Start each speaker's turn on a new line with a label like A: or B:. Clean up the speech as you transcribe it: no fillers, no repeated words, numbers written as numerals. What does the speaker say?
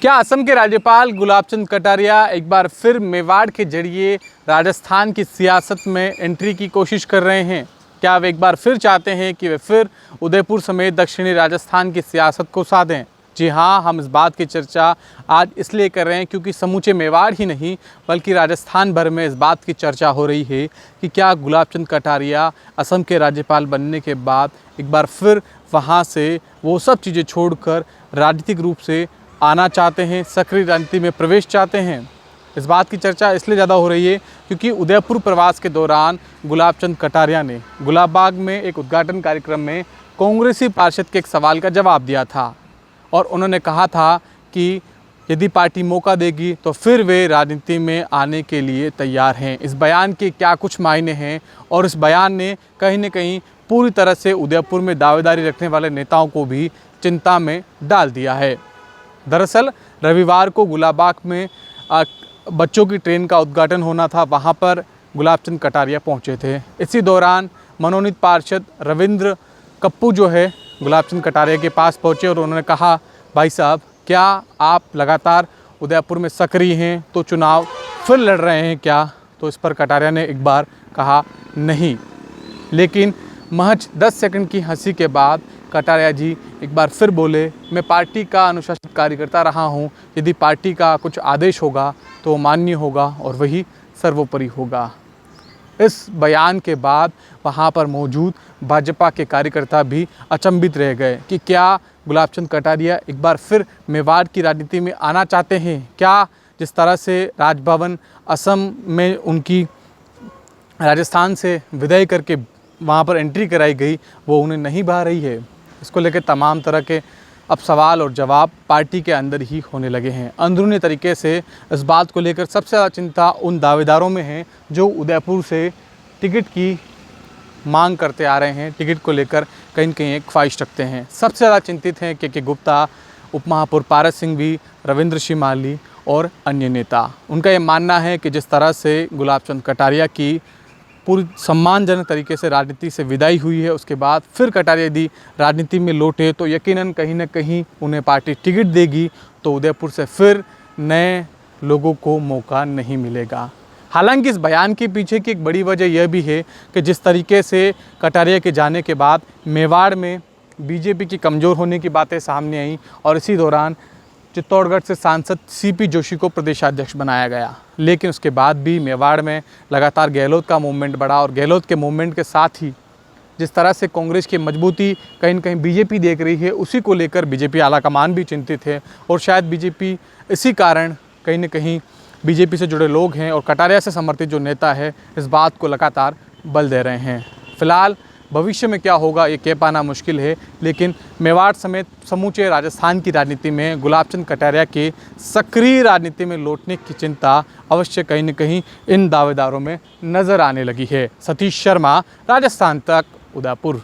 A: क्या असम के राज्यपाल गुलाब चंद कटारिया एक बार फिर मेवाड़ के जरिए राजस्थान की सियासत में एंट्री की कोशिश कर रहे हैं? क्या वे एक बार फिर चाहते हैं कि वे फिर उदयपुर समेत दक्षिणी राजस्थान की सियासत को साधें? जी हाँ, हम इस बात की चर्चा आज इसलिए कर रहे हैं क्योंकि समूचे मेवाड़ ही नहीं बल्कि राजस्थान भर में इस बात की चर्चा हो रही है कि क्या गुलाब चंद कटारिया असम के राज्यपाल बनने के बाद एक बार फिर वहाँ से वो सब चीज़ें छोड़कर राजनीतिक रूप से आना चाहते हैं, सक्रिय राजनीति में प्रवेश चाहते हैं। इस बात की चर्चा इसलिए ज़्यादा हो रही है क्योंकि उदयपुर प्रवास के दौरान गुलाब चंद कटारिया ने गुलाब बाग में एक उद्घाटन कार्यक्रम में कांग्रेसी पार्षद के एक सवाल का जवाब दिया था और उन्होंने कहा था कि यदि पार्टी मौका देगी तो फिर वे राजनीति में आने के लिए तैयार हैं। इस बयान के क्या कुछ मायने हैं और इस बयान ने कहीं न कहीं पूरी तरह से उदयपुर में दावेदारी रखने वाले नेताओं को भी चिंता में डाल दिया है। दरअसल रविवार को गुलाबबाग में बच्चों की ट्रेन का उद्घाटन होना था, वहाँ पर गुलाब चंद कटारिया पहुँचे थे। इसी दौरान मनोनीत पार्षद रविंद्र कप्पू जो है गुलाब चंद कटारिया के पास पहुँचे और उन्होंने कहा, भाई साहब क्या आप लगातार उदयपुर में सक्रिय हैं तो चुनाव फिर लड़ रहे हैं क्या? तो इस पर कटारिया ने एक बार कहा नहीं, लेकिन महज 10 सेकंड की हंसी के बाद कटारिया जी एक बार फिर बोले, मैं पार्टी का अनुशासित कार्यकर्ता रहा हूं, यदि पार्टी का कुछ आदेश होगा तो मान्य होगा और वही सर्वोपरि होगा। इस बयान के बाद वहां पर मौजूद भाजपा के कार्यकर्ता भी अचंभित रह गए कि क्या गुलाब चंद कटारिया एक बार फिर मेवाड़ की राजनीति में आना चाहते हैं? क्या जिस तरह से राजभवन असम में उनकी राजस्थान से विदाई करके वहाँ पर एंट्री कराई गई वो उन्हें नहीं भा रही है? इसको लेकर तमाम तरह के अब सवाल और जवाब पार्टी के अंदर ही होने लगे हैं। अंदरूनी तरीके से इस बात को लेकर सबसे ज़्यादा चिंता उन दावेदारों में है जो उदयपुर से टिकट की मांग करते आ रहे हैं, टिकट को लेकर कहीं न कहीं एक ख्वाहिश रखते हैं। सबसे ज़्यादा चिंतित हैं के गुप्ता, उप महापौर पारस सिंह भी, रविंद्र सिंह माली और अन्य नेता। उनका ये मानना है कि जिस तरह से गुलाब चंद कटारिया की पूरी सम्मानजनक तरीके से राजनीति से विदाई हुई है, उसके बाद फिर कटारिया यदि राजनीति में लौटे तो यकीनन कहीं न कहीं उन्हें पार्टी टिकट देगी तो उदयपुर से फिर नए लोगों को मौका नहीं मिलेगा। हालांकि इस बयान के पीछे की एक बड़ी वजह यह भी है कि जिस तरीके से कटारिया के जाने के बाद मेवाड़ में बीजेपी की कमज़ोर होने की बातें सामने आई और इसी दौरान चित्तौड़गढ़ से सांसद सीपी जोशी को प्रदेशाध्यक्ष बनाया गया, लेकिन उसके बाद भी मेवाड़ में लगातार गहलोत का मूवमेंट बढ़ा और गहलोत के मूवमेंट के साथ ही जिस तरह से कांग्रेस की मजबूती कहीं न कहीं बीजेपी देख रही है, उसी को लेकर बीजेपी आलाकमान भी चिंतित है और शायद बीजेपी इसी कारण कहीं न कहीं बीजेपी से जुड़े लोग हैं और कटारिया से समर्थित जो नेता है इस बात को लगातार बल दे रहे हैं। फिलहाल भविष्य में क्या होगा ये कह पाना मुश्किल है, लेकिन मेवाड़ समेत समूचे राजस्थान की राजनीति में गुलाब चंद कटारिया के सक्रिय राजनीति में लौटने की चिंता अवश्य कहीं न कहीं इन दावेदारों में नज़र आने लगी है। सतीश शर्मा, राजस्थान तक, उदयपुर।